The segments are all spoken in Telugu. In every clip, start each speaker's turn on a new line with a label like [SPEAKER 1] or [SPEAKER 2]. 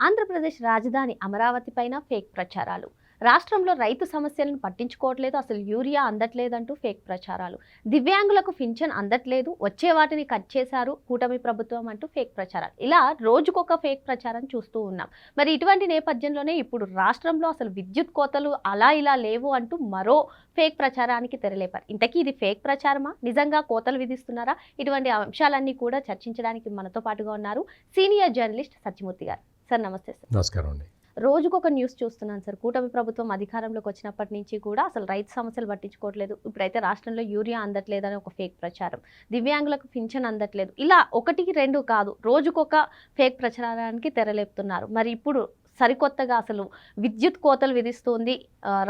[SPEAKER 1] ఆంధ్రప్రదేశ్ రాజధాని అమరావతి పైన ఫేక్ ప్రచారాలు. రాష్ట్రంలో రైతు సమస్యలను పట్టించుకోవట్లేదు, అసలు యూరియా అందట్లేదంటూ ఫేక్ ప్రచారాలు. దివ్యాంగులకు పింఛన్ అందట్లేదు, వచ్చే వాటిని కట్ చేశారు కూటమి ప్రభుత్వం అంటూ ఫేక్ ప్రచారాలు. ఇలా రోజుకొక ఫేక్ ప్రచారం చూస్తూ ఉన్నాం. మరి ఇటువంటి నేపథ్యంలోనే ఇప్పుడు రాష్ట్రంలో అసలు విద్యుత్ కోతలు అలా ఇలా లేవు అంటూ మరో ఫేక్ ప్రచారానికి తెరలేపారు. ఇంతకీ ఇది ఫేక్ ప్రచారమా, నిజంగా కోతలు విధిస్తున్నారా? ఇటువంటి అంశాలన్నీ కూడా చర్చించడానికి మనతో పాటుగా ఉన్నారు సీనియర్ జర్నలిస్ట్ సత్యమూర్తి గారు. సార్ నమస్తే. సార్
[SPEAKER 2] నమస్కారం అండి.
[SPEAKER 1] రోజుకొక న్యూస్ చూస్తున్నాను సార్. కూటమి ప్రభుత్వం అధికారంలోకి వచ్చినప్పటి నుంచి కూడా అసలు రైతు సమస్యలు పట్టించుకోవట్లేదు, ఇప్పుడైతే రాష్ట్రంలో యూరియా అందట్లేదని ఒక ఫేక్ ప్రచారం, దివ్యాంగులకు పింఛన్ అందట్లేదు, ఇలా ఒకటికి రెండు కాదు, రోజుకొక ఫేక్ ప్రచారానికి తెరలేపుతున్నారు. మరి ఇప్పుడు సరికొత్తగా అసలు విద్యుత్ కోతలు విధిస్తుంది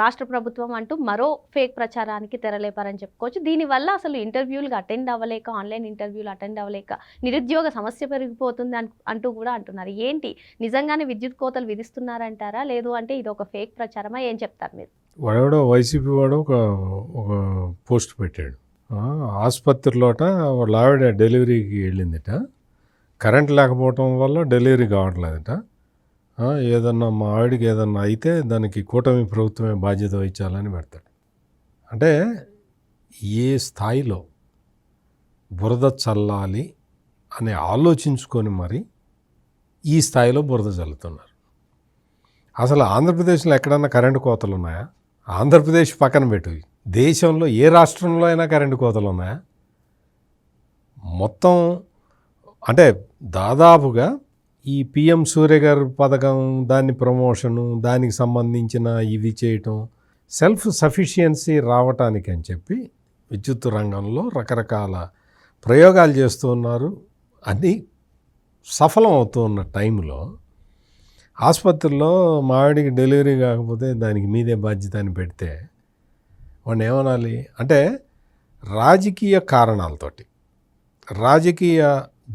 [SPEAKER 1] రాష్ట్ర ప్రభుత్వం అంటూ మరో ఫేక్ ప్రచారానికి తెరలేపారని చెప్పుకోవచ్చు. దీనివల్ల అసలు ఇంటర్వ్యూలు అటెండ్ అవ్వలేక, ఆన్లైన్ ఇంటర్వ్యూలు అటెండ్ అవ్వలేక నిరుద్యోగ సమస్య పెరిగిపోతుంది అంటూ కూడా అంటున్నారు. ఏంటి, నిజంగానే విద్యుత్ కోతలు విధిస్తున్నారంటారా, లేదు అంటే ఇది ఒక ఫేక్ ప్రచారమా, ఏం చెప్తారు మీరు?
[SPEAKER 2] వాడెవడో వైసీపీ వాడు ఒక పోస్ట్ పెట్టాడు. ఆసుపత్రిలోట వాళ్ళ ఆవిడ డెలివరీకి వెళ్ళిందిట, కరెంట్ లేకపోవటం వల్ల డెలివరీ కావట్లేదట. ఏదన్నా మా ఆవిడకి ఏదన్నా అయితే దానికి కూటమి ప్రభుత్వమే బాధ్యత వహించాలని పెడతాడు. అంటే ఏ స్థాయిలో బురద చల్లాలి అని ఆలోచించుకొని మరి ఈ స్థాయిలో బురద చల్లుతున్నారు. అసలు ఆంధ్రప్రదేశ్లో ఎక్కడన్నా కరెంటు కోతలు ఉన్నాయా? ఆంధ్రప్రదేశ్ పక్కన పెట్టు, దేశంలో ఏ రాష్ట్రంలో అయినా కరెంటు కోతలు ఉన్నాయా? మొత్తం అంటే దాదాపుగా ఈ పిఎం సూర్య గారి పథకం, దాని ప్రమోషను, దానికి సంబంధించిన ఇది చేయటం, సెల్ఫ్ సఫిషియన్సీ రావటానికి అని చెప్పి విద్యుత్ రంగంలో రకరకాల ప్రయోగాలు చేస్తూ ఉన్నారు. అన్నీ సఫలం అవుతూ ఉన్న టైంలో ఆసుపత్రిలో మావిడికి డెలివరీ కాకపోతే దానికి మీదే బాధ్యత అని పెడితే వాడిని ఏమనాలి? అంటే రాజకీయ కారణాలతోటి, రాజకీయ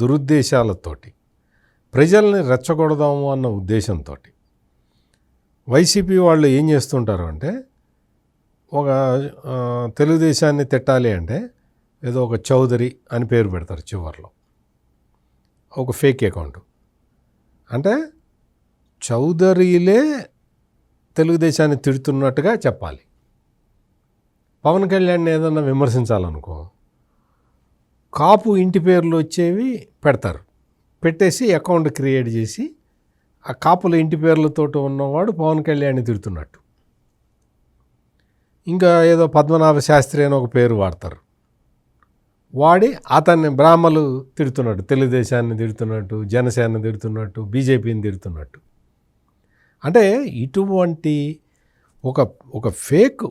[SPEAKER 2] దురుద్దేశాలతోటి ప్రజల్ని రెచ్చగొడదాము అన్న ఉద్దేశంతో వైసీపీ వాళ్ళు ఏం చేస్తుంటారు అంటే, ఒక తెలుగుదేశాన్ని తిట్టాలి అంటే ఏదో ఒక చౌదరి అని పేరు పెడతారు చివర్లో, ఒక ఫేక్ అకౌంట్. అంటే చౌదరీలే తెలుగుదేశాన్ని తిడుతున్నట్టుగా చెప్పాలి. పవన్ కళ్యాణ్ని ఏదన్నా విమర్శించాలనుకో, కాపు ఇంటి పేర్లు వచ్చేవి పెడతారు, పెట్టేసి అకౌంట్ క్రియేట్ చేసి ఆ కాపుల ఇంటి పేర్లతో ఉన్నవాడు పవన్ కళ్యాణ్ని తిడుతున్నట్టు. ఇంకా ఏదో పద్మనాభ శాస్త్రి అని ఒక పేరు వాడతారు, వాడి అతన్ని బ్రాహ్మలు తిడుతున్నట్టు, తెలుగుదేశాన్ని తిడుతున్నట్టు, జనసేనని తిడుతున్నట్టు, బీజేపీని తిడుతున్నట్టు. అంటే ఇటువంటి ఒక ఫేక్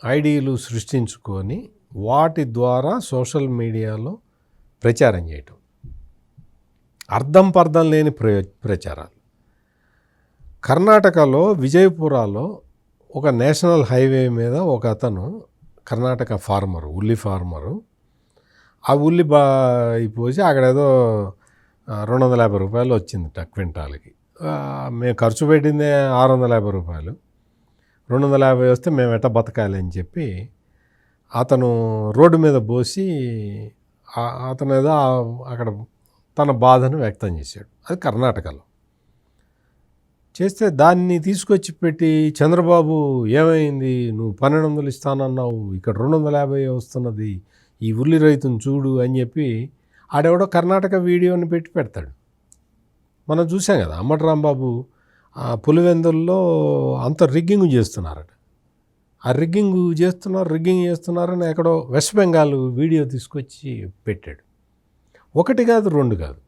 [SPEAKER 2] ఐడీలు సృష్టించుకొని వాటి ద్వారా సోషల్ మీడియాలో ప్రచారం చేయటం, అర్థం పర్థం లేని ప్రచారాలు. కర్ణాటకలో విజయపురాలో ఒక నేషనల్ హైవే మీద ఒక అతను, కర్ణాటక ఫార్మరు, ఉల్లి ఫార్మరు, ఆ ఉల్లి పోసి అక్కడ ఏదో 250 రూపాయలు వచ్చింది క్వింటాల్కి. మేము ఖర్చు పెట్టిందే 650 రూపాయలు, 250 వస్తే మేము ఎట్ట బతకాలి అని చెప్పి అతను రోడ్డు మీద పోసి అతను ఏదో అక్కడ తన బాధను వ్యక్తం చేశాడు. అది కర్ణాటకలో చేస్తే దాన్ని తీసుకొచ్చి పెట్టి, చంద్రబాబు ఏమైంది, నువ్వు 1200 ఇస్తానన్నావు, ఇక్కడ 250 వస్తున్నది, ఈ ఉల్లి రైతును చూడు అని చెప్పి ఆడెవడో కర్ణాటక వీడియోని పెట్టి పెడతాడు. మనం చూసాం కదా, అంబటి రాంబాబు పులివెందుల్లో అంత రిగ్గింగ్ చేస్తున్నారట. ఆ రిగ్గింగ్ చేస్తున్నారని ఎక్కడో వెస్ట్ బెంగాల్ వీడియో తీసుకొచ్చి పెట్టాడు. ఒకటి కాదు, రెండు కాదు,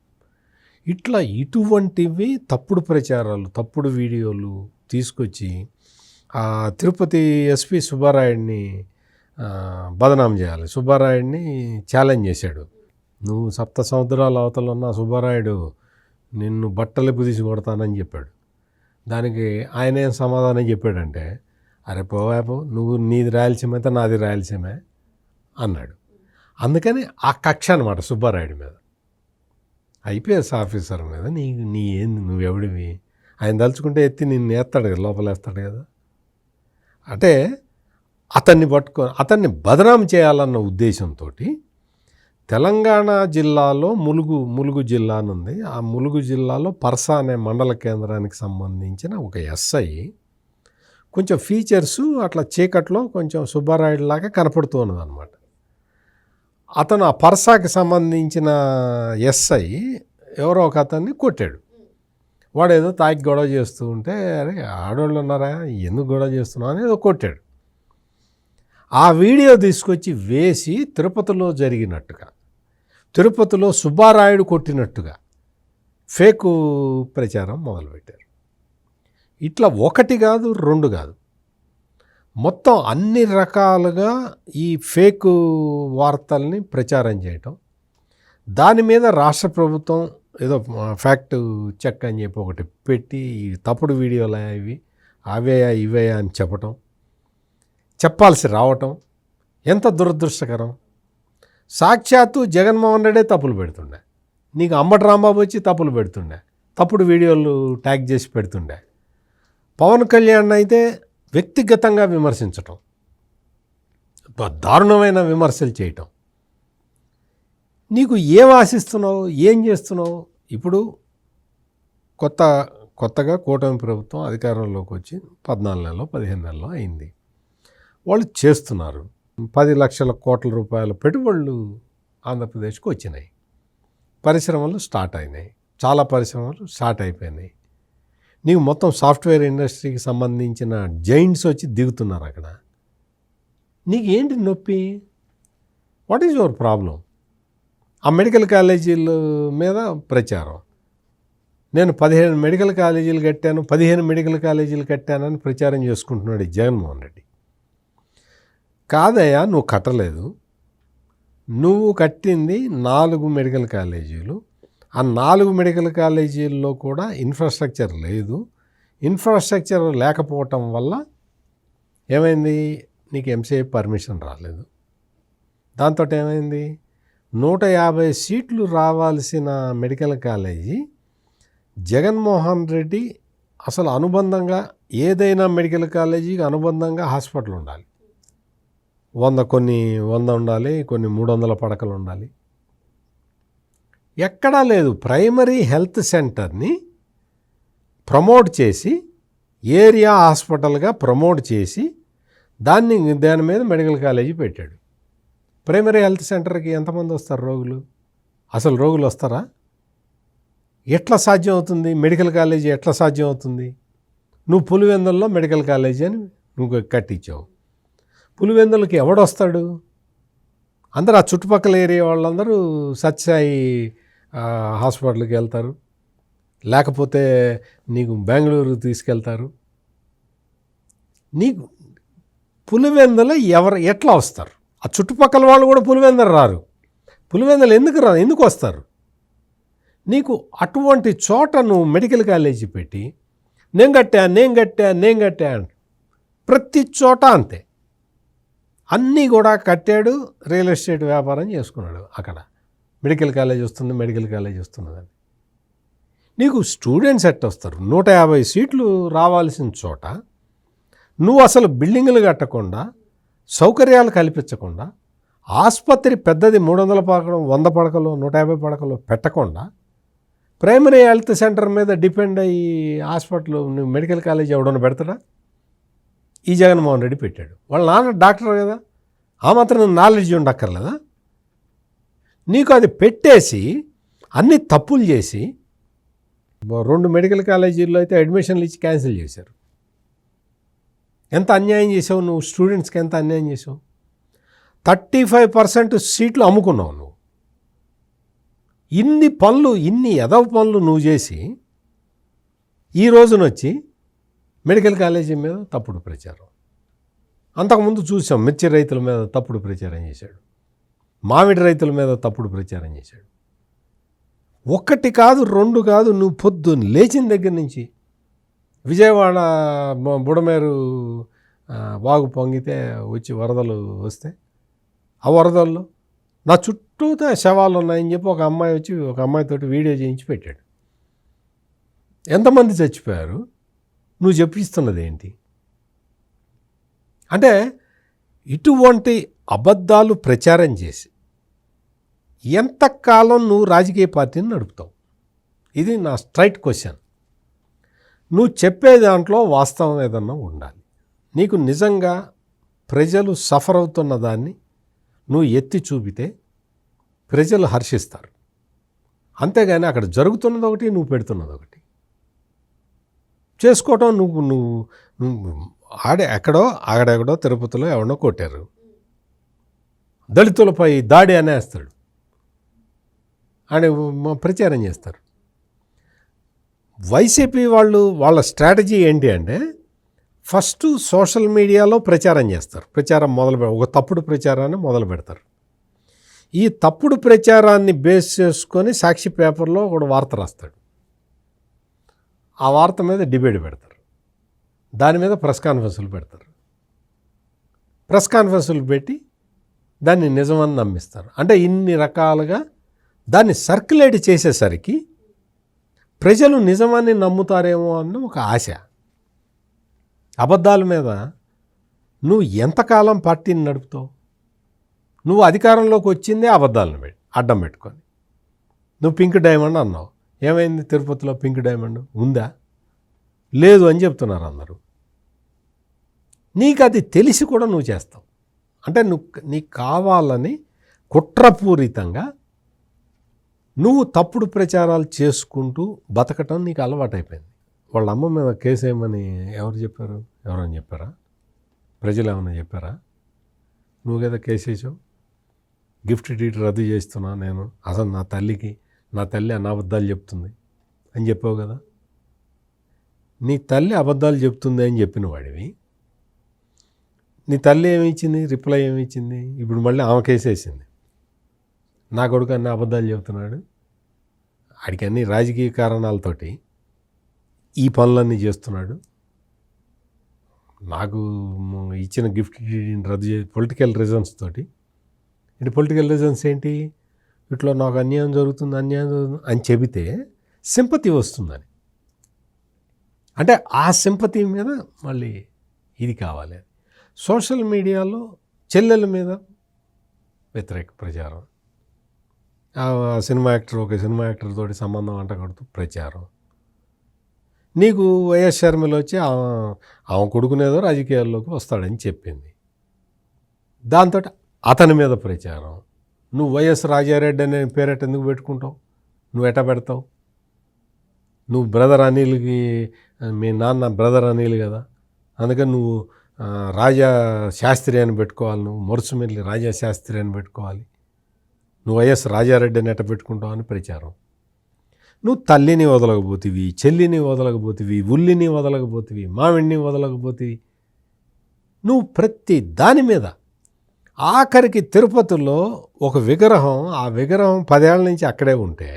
[SPEAKER 2] ఇట్లా ఇటువంటివి తప్పుడు ప్రచారాలు, తప్పుడు వీడియోలు తీసుకొచ్చి తిరుపతి ఎస్పీ సుబ్బారాయుడిని బదనాం చేయాలి. సుబ్బారాయుడిని ఛాలెంజ్ చేశాడు. నువ్వు 7 సముద్రాల అవతల ఉన్న సుబ్బారాయుడు నిన్ను బట్టలు పుదిసి కొడతానని చెప్పాడు. దానికి ఆయన ఏం సమాధానం చెప్పాడంటే, అరే పోవాపో, నువ్వు నీది రాయలసీమ అయితే నాది రాయలసీమే అన్నాడు. అందుకని ఆ కక్ష అనమాట సుబ్బారాయుడి మీద, ఐపీఎస్ ఆఫీసర్ మీద. నీ ఏంది, నువ్వెవడివి? ఆయన తలుచుకుంటే ఎత్తి నిన్ను వేస్తాడు కదా, లోపలేస్తాడు కదా. అంటే అతన్ని బదనాం చేయాలన్న ఉద్దేశంతో తెలంగాణ జిల్లాలో ములుగు జిల్లా అని ఉంది. ఆ ములుగు జిల్లాలో పర్సా అనే మండల కేంద్రానికి సంబంధించిన ఒక ఎస్ఐ కొంచెం ఫీచర్సు అట్లా చీకట్లో కొంచెం సుబ్బారాయుడు లాగా కనపడుతూ ఉన్నదన్నమాట. అతను ఆ పర్సాకి సంబంధించిన ఎస్ఐ ఎవరో ఒక అతన్ని కొట్టాడు. వాడు ఏదో తాకి గొడవ చేస్తూ ఉంటే, అరే ఆడవాళ్ళు ఉన్నారా, ఎందుకు గొడవ చేస్తున్నావు అని ఏదో కొట్టాడు. ఆ వీడియో తీసుకొచ్చి వేసి తిరుపతిలో జరిగినట్టుగా, తిరుపతిలో సుబ్బారాయుడు కొట్టినట్టుగా ఫేకు ప్రచారం మొదలుపెట్టారు. ఇట్లా ఒకటి కాదు, రెండు కాదు, మొత్తం అన్ని రకాలుగా ఈ ఫేక్ వార్తల్ని ప్రచారం చేయటం. దాని మీద రాష్ట్ర ప్రభుత్వం ఏదో ఫ్యాక్ట్ చెక్ అని చెప్పి ఒకటి పెట్టి ఈ తప్పుడు వీడియోలు ఇవి అవేయా ఇవేయా అని చెప్పాల్సి రావటం ఎంత దురదృష్టకరం. సాక్షాత్తు జగన్మోహన్ రెడ్డే తప్పులు పెడుతుండే, నీకు అంబటి రాంబాబు వచ్చి తప్పులు పెడుతుండే, తప్పుడు వీడియోలు ట్యాగ్ చేసి పెడుతుండే. పవన్ కళ్యాణ్ అయితే వ్యక్తిగతంగా విమర్శించటం, దారుణమైన విమర్శలు చేయటం. నీకు ఏం ఆశిస్తున్నావు, ఏం చేస్తున్నావు? ఇప్పుడు కొత్తగా కూటమి ప్రభుత్వం అధికారంలోకి వచ్చి 14 నెలలో 15 నెలలో అయింది. వాళ్ళు చేస్తున్నారు. 10 లక్షల కోట్ల రూపాయల పెట్టుబడులు ఆంధ్రప్రదేశ్కి వచ్చినాయి. పరిశ్రమలు స్టార్ట్ అయినాయి, చాలా పరిశ్రమలు స్టార్ట్ అయిపోయినాయి. నీకు మొత్తం సాఫ్ట్వేర్ ఇండస్ట్రీకి సంబంధించిన జైంట్స్ వచ్చి దిగుతున్నారు అక్కడ. నీకు ఏంటి నొప్పి? What is your problem? ఆ మెడికల్ కాలేజీల మీద ప్రచారం, నేను 15 మెడికల్ కాలేజీలు కట్టాను, 15 మెడికల్ కాలేజీలు కట్టానని ప్రచారం చేసుకుంటున్నాడు జగన్మోహన్ రెడ్డి. కాదయ్యా, నువ్వు కట్టలేదు. నువ్వు కట్టింది 4 మెడికల్ కాలేజీలు. ఆ 4 మెడికల్ కాలేజీల్లో కూడా ఇన్ఫ్రాస్ట్రక్చర్ లేదు. ఇన్ఫ్రాస్ట్రక్చర్ లేకపోవటం వల్ల ఏమైంది? నీకు ఎంసీఐ పర్మిషన్ రాలేదు. దాంతో ఏమైంది? 150 సీట్లు రావాల్సిన మెడికల్ కాలేజీ జగన్మోహన్ రెడ్డి అసలు అనుబంధంగా ఏదైనా మెడికల్ కాలేజీకి అనుబంధంగా హాస్పిటల్ ఉండాలి. 100 ఉండాలి, కొన్ని 300 పడకలు ఉండాలి. ఎక్కడా లేదు. ప్రైమరీ హెల్త్ సెంటర్ని ప్రమోట్ చేసి ఏరియా హాస్పిటల్గా ప్రమోట్ చేసి దాని మీద మెడికల్ కాలేజీ పెట్టాడు. ప్రైమరీ హెల్త్ సెంటర్కి ఎంతమంది వస్తారు రోగులు? అసలు రోగులు వస్తారా? ఎట్లా సాధ్యం అవుతుంది? మెడికల్ కాలేజీ ఎట్లా సాధ్యం అవుతుంది? నువ్వు పులివెందుల్లో మెడికల్ కాలేజీ అని నువ్వు కట్టించావు. పులివెందులకి ఎవడొస్తాడు? అందరూ ఆ చుట్టుపక్కల ఏరియా వాళ్ళందరూ సత్యసాయి హాస్పిటల్కి వెళ్తారు, లేకపోతే నీకు బెంగళూరు తీసుకెళ్తారు. నీకు పులివెందుల ఎట్లా వస్తారు? ఆ చుట్టుపక్కల వాళ్ళు కూడా పులివెందులు రారు. పులివెందులు ఎందుకు వస్తారు? నీకు అటువంటి చోట నువ్వు మెడికల్ కాలేజీ పెట్టి నేను కట్టా ప్రతి చోట అంతే. అన్నీ కూడా కట్టాడు, రియల్ ఎస్టేట్ వ్యాపారం చేసుకున్నాడు. అక్కడ మెడికల్ కాలేజ్ వస్తున్నదని. నీకు స్టూడెంట్స్ ఎట్ట వస్తారు? 150 సీట్లు రావాల్సిన చోట నువ్వు అసలు బిల్డింగులు కట్టకుండా, సౌకర్యాలు కల్పించకుండా, ఆసుపత్రి పెద్దది 300 పడకలు, 100 పడకలు, 150 పడకలు పెట్టకుండా, ప్రైమరీ హెల్త్ సెంటర్ మీద డిపెండ్ అయ్యి హాస్పిటల్ మెడికల్ కాలేజ్ ఎవడన్నా పెడతాడా? ఈ జగన్మోహన్ రెడ్డి పెట్టాడు. వాళ్ళ నాన్న డాక్టర్ కదా, ఆ మాత్రం నాలెడ్జ్ ఉండక్కర్లేదా? నీకు అది పెట్టేసి అన్ని తప్పులు చేసి 2 మెడికల్ కాలేజీల్లో అయితే అడ్మిషన్లు ఇచ్చి క్యాన్సిల్ చేశారు. ఎంత అన్యాయం చేసావు నువ్వు? స్టూడెంట్స్కి ఎంత అన్యాయం చేసావు? 35% సీట్లు అమ్ముకున్నావు నువ్వు. ఇన్ని ఎదవ పనులు నువ్వు చేసి ఈ రోజునొచ్చి మెడికల్ కాలేజీ మీద తప్పుడు ప్రచారం. అంతకుముందు చూసాం, మిర్చి రైతుల మీద తప్పుడు ప్రచారం చేశాడు, మామిడి రైతుల మీద తప్పుడు ప్రచారం చేశాడు. 1 కాదు 2 కాదు, నువ్వు పొద్దున్న లేచిన దగ్గర నుంచి విజయవాడ బుడమేరు వాగు పొంగితే వచ్చి వరదలు వస్తే ఆ వరదల్లో నా చుట్టూతో శవాలు ఉన్నాయని చెప్పి ఒక అమ్మాయితోటి వీడియో చేయించి పెట్టాడు. ఎంతమంది చచ్చిపోయారు? నువ్వు చెప్పిస్తున్నది ఏంటి? అంటే ఇటువంటి అబద్ధాలు ప్రచారం చేసి ఎంతకాలం నువ్వు రాజకీయ పార్టీని నడుపుతావు? ఇది నా స్ట్రైట్ క్వశ్చన్. నువ్వు చెప్పే దాంట్లో వాస్తవం ఏదన్నా ఉండాలి. నీకు నిజంగా ప్రజలు సఫర్ అవుతున్న దాన్ని నువ్వు ఎత్తి చూపితే ప్రజలు హర్షిస్తారు. అంతేగాని అక్కడ జరుగుతున్నది ఒకటి, నువ్వు పెడుతున్నది ఒకటి చేసుకోవటం. నువ్వు ఆడెక్కడో తిరుపతిలో ఎవడో కొట్టారు, దళితులపై దాడి అనేస్తాడు అని ప్రచారం చేస్తారు. వైసీపీ వాళ్ళ స్ట్రాటజీ ఏంటి అంటే ఫస్ట్ సోషల్ మీడియాలో ప్రచారం చేస్తారు. ఒక తప్పుడు ప్రచారాన్ని మొదలు పెడతారు. ఈ తప్పుడు ప్రచారాన్ని బేస్ చేసుకొని సాక్షి పేపర్లో ఒక వార్త రాస్తాడు. ఆ వార్త మీద డిబేట్ పెడతారు. దాని మీద ప్రెస్ కాన్ఫరెన్సులు పెడతారు. ప్రెస్ కాన్ఫరెన్సులు పెట్టి దాన్ని నిజమని నమ్మిస్తారు. అంటే ఇన్ని రకాలుగా దాన్ని సర్క్యులేట్ చేసేసరికి ప్రజలు నిజమాన్ని నమ్ముతారేమో అన్న ఒక ఆశ. అబద్ధాల మీద నువ్వు ఎంతకాలం పార్టీని నడుపుతావు? నువ్వు అధికారంలోకి వచ్చిందే అబద్ధాలను అడ్డం పెట్టుకొని. నువ్వు పింక్ డైమండ్ అన్నావు. ఏమైంది? తిరుపతిలో పింక్ డైమండ్ ఉందా? లేదు అని చెప్తున్నారు అందరూ. నీకు అది తెలిసి కూడా నువ్వు చేస్తావు. అంటే నీకు కావాలని కుట్రపూరితంగా నువ్వు తప్పుడు ప్రచారాలు చేసుకుంటూ బతకటం నీకు అలవాటైపోయింది. వాళ్ళ అమ్మ మీద కేసు ఏమని ఎవరని చెప్పారా? ప్రజలు ఏమన్నా చెప్పారా? నువ్వు కదా కేసు వేసావు. గిఫ్ట్ డీడ్ రద్దు చేస్తున్నా నేను, అసలు నా తల్లి అబద్ధాలు చెప్తుంది అని చెప్పావు కదా. నీ తల్లి అబద్ధాలు చెప్తుంది అని చెప్పిన వాడివి. నీ తల్లి ఏమిచ్చింది? రిప్లై ఏమిచ్చింది? ఇప్పుడు మళ్ళీ ఆమె కేసు వేసింది. నా కొడుకు అన్ని అబద్ధాలు చెబుతున్నాడు, ఆడికి అన్ని రాజకీయ కారణాలతోటి ఈ పనులన్నీ చేస్తున్నాడు, నాకు ఇచ్చిన గిఫ్ట్ రద్దు పొలిటికల్ రీజన్స్ తోటి. పొలిటికల్ రీజన్స్ ఏంటి? ఇట్లా నాకు అన్యాయం జరుగుతుంది అని చెబితే సింపతి వస్తుందని. అంటే ఆ సింపతి మీద మళ్ళీ ఇది కావాలి. సోషల్ మీడియాలో చెల్లెల మీద వ్యతిరేక ప్రచారం, ఒక సినిమా యాక్టర్ తోటి సంబంధం అంటగడుతూ ప్రచారం. నీకు వైఎస్ షర్మిల వచ్చి ఆమె కొడుకునేదో రాజకీయాల్లోకి వస్తాడని చెప్పింది, దాంతో అతని మీద ప్రచారం. నువ్వు వైఎస్ రాజారెడ్డి అనే పేరెట్ ఎందుకు పెట్టుకుంటావు? నువ్వు ఎట్ట పెడతావు? నువ్వు బ్రదర్ అనిల్కి, మీ నాన్న బ్రదర్ అనిల్ కదా, అందుకని నువ్వు రాజా శాస్త్రి అని పెట్టుకోవాలి. నువ్వు మురుసుమిల్లి రాజా శాస్త్రి అని పెట్టుకోవాలి. నువ్వు వైఎస్ రాజారెడ్డి అని ఎట్ట పెట్టుకుంటావు అని ప్రచారం. నువ్వు తల్లిని వదలకపోతివి, చెల్లిని వదలకపోతివి, ఉల్లిని వదలకపోతివి, మామిడిని వదలకపోతివి. నువ్వు ప్రతి దాని మీద, ఆఖరికి తిరుపతిలో ఒక విగ్రహం, ఆ విగ్రహం 10 ఏళ్ల నుంచి అక్కడే ఉంటే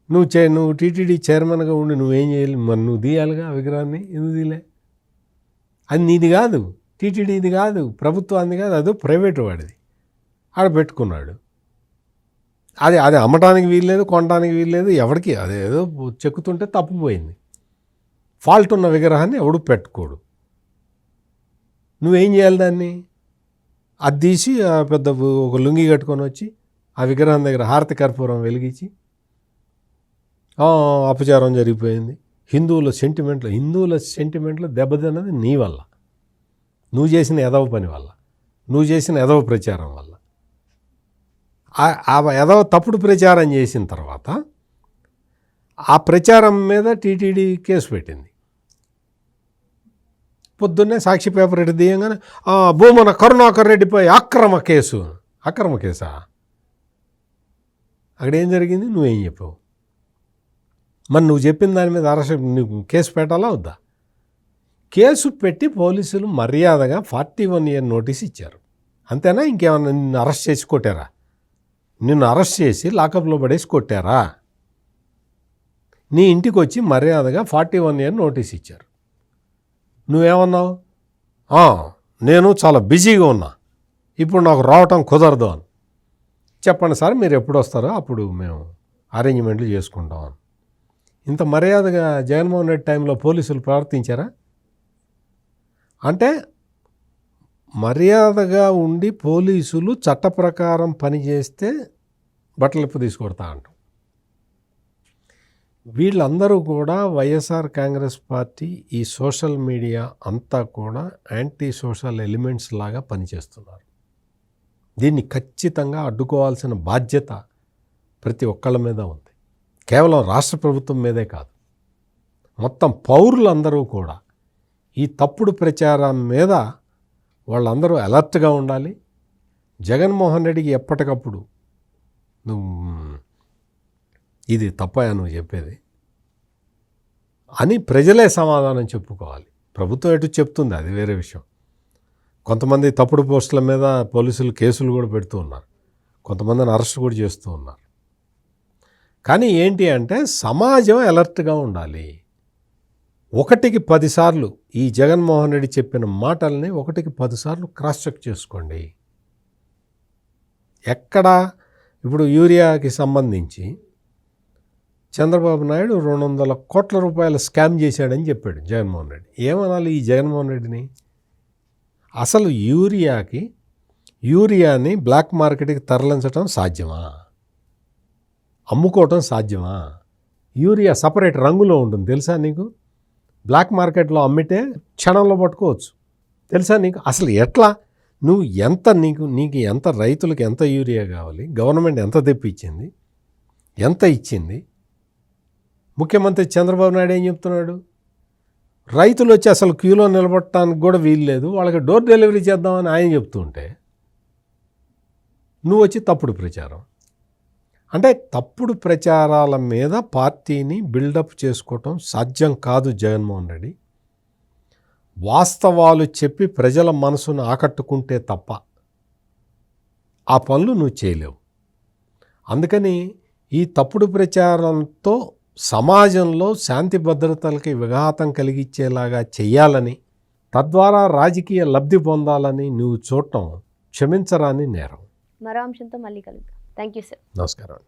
[SPEAKER 2] నువ్వు టీటీడీ చైర్మన్గా ఉండి నువ్వేం చేయాలి? మరి నువ్వు తీయాలిగా ఆ విగ్రహాన్ని. ఎందుకు తీయలే? అది నీది కాదు, టీటీడీది కాదు, ప్రభుత్వాన్ని కాదు, అదో ప్రైవేటు వాడిది. ఆడ పెట్టుకున్నాడు. అది అమ్మటానికి వీల్లేదు, కొనడానికి వీల్లేదు ఎవరికి. అదేదో చెక్కుతుంటే తప్పిపోయింది. ఫాల్ట్ ఉన్న విగ్రహాన్ని ఎవడు పెట్టుకోడు. నువ్వేం చేయాలి? దాన్ని అది తీసి పెద్ద ఒక లుంగి కట్టుకొని వచ్చి ఆ విగ్రహం దగ్గర హారతి కర్పూరం వెలిగించి అపచారం జరిగిపోయింది. హిందువుల సెంటిమెంట్లు దెబ్బతిన్నది నీ వల్ల, నువ్వు చేసిన ఎదవ పని వల్ల, నువ్వు చేసిన ఎదవ ప్రచారం వల్ల. ఆ ఎదవ తప్పుడు ప్రచారం చేసిన తర్వాత ఆ ప్రచారం మీద టీటీడీ కేసు పెట్టింది. పొద్దున్నే సాక్షి పేపర్ ఎటు తీయంగానే భూమన కరుణాకర్ రెడ్డిపై అక్రమ కేసా? అక్కడేం జరిగింది? నువ్వేం చెప్పావు? మరి నువ్వు చెప్పిన దాని మీద నువ్వు కేసు పెట్టాలా వద్దా? కేసు పెట్టి పోలీసులు మర్యాదగా 41 year నోటీస్ ఇచ్చారు. అంతేనా? ఇంకేమన్నా నిన్ను అరెస్ట్ చేసి కొట్టారా? నిన్ను అరెస్ట్ చేసి లాకప్లో పడేసి కొట్టారా? నీ ఇంటికి వచ్చి మర్యాదగా 41 year నోటీస్ ఇచ్చారు. నువ్వేమన్నావు? నేను చాలా బిజీగా ఉన్నా, ఇప్పుడు నాకు రావటం కుదరదు అని. చెప్పండి సార్, మీరు ఎప్పుడు వస్తారో అప్పుడు మేము అరేంజ్మెంట్లు చేసుకుంటాం అని. ఇంత మర్యాదగా జగన్మోహన్ రెడ్డి టైంలో పోలీసులు ప్రవర్తించారా? అంటే మర్యాదగా ఉండి పోలీసులు చట్ట ప్రకారం పనిచేస్తే బట్టలిప్పు తీసుకొడతా అంటాం. వీళ్ళందరూ కూడా వైఎస్ఆర్ కాంగ్రెస్ పార్టీ ఈ సోషల్ మీడియా అంతా కూడా యాంటీ సోషల్ ఎలిమెంట్స్ లాగా పనిచేస్తున్నారు. దీన్ని ఖచ్చితంగా అడ్డుకోవాల్సిన బాధ్యత ప్రతి ఒక్కళ్ళ మీద ఉంది. కేవలం రాష్ట్ర ప్రభుత్వం మీదే కాదు, మొత్తం పౌరులందరూ కూడా ఈ తప్పుడు ప్రచారం మీద వాళ్ళందరూ అలర్ట్గా ఉండాలి. జగన్మోహన్ రెడ్డికి ఎప్పటికప్పుడు నువ్వు ఇది తప్పయా నువ్వు చెప్పేది అని ప్రజలే సమాధానం చెప్పుకోవాలి. ప్రభుత్వం ఎటు చెప్తుంది అది వేరే విషయం. కొంతమంది తప్పుడు పోస్టుల మీద పోలీసులు కేసులు కూడా పెడుతూ ఉన్నారు, కొంతమందిని అరెస్ట్ కూడా చేస్తూ ఉన్నారు. కానీ ఏంటి అంటే సమాజం అలర్ట్గా ఉండాలి. 1కి 10 సార్లు ఈ జగన్మోహన్ రెడ్డి చెప్పిన మాటల్ని 1కి 10 సార్లు క్రాస్ చెక్ చేసుకోండి. ఎక్కడ ఇప్పుడు యూరియాకి సంబంధించి చంద్రబాబు నాయుడు 200 కోట్ల రూపాయల స్కామ్ చేశాడని చెప్పాడు జగన్మోహన్ రెడ్డి. ఏమనాలి ఈ జగన్మోహన్ రెడ్డిని? అసలు యూరియాని బ్లాక్ మార్కెట్కి తరలించడం సాధ్యమా? అమ్ముకోవటం సాధ్యమా? యూరియా సపరేట్ రంగులో ఉంటుంది తెలుసా నీకు? బ్లాక్ మార్కెట్లో అమ్మితే క్షణంలో పట్టుకోవచ్చు తెలుసా నీకు? అసలు ఎట్లా నువ్వు ఎంత నీకు ఎంత రైతులకు ఎంత యూరియా కావాలి, గవర్నమెంట్ ఎంత తెప్పించింది, ఎంత ఇచ్చింది? ముఖ్యమంత్రి చంద్రబాబు నాయుడు ఏం చెప్తున్నాడు? రైతులు వచ్చి అసలు క్యూలో నిలబడటానికి కూడా వీలు లేదు, వాళ్ళకి డోర్ డెలివరీ చేద్దామని ఆయన చెప్తుంటే నువ్వు వచ్చి తప్పుడు ప్రచారం. అంటే తప్పుడు ప్రచారాల మీద పార్టీని బిల్డప్ చేసుకోవటం సాధ్యం కాదు జగన్మోహన్ రెడ్డి. వాస్తవాలు చెప్పి ప్రజల మనసును ఆకట్టుకుంటే తప్ప ఆ పనులు నువ్వు చేయలేవు. అందుకని ఈ తప్పుడు ప్రచారంతో సమాజంలో శాంతి భద్రతలకి విఘాతం కలిగించేలాగా చెయ్యాలని, తద్వారా రాజకీయ లబ్ధి పొందాలని నువ్వు చూడటం క్షమించరాని నేరం.
[SPEAKER 1] మరో అంశంతో మళ్ళీ కలుద్దాం. Thank you sir.
[SPEAKER 2] నమస్కారం.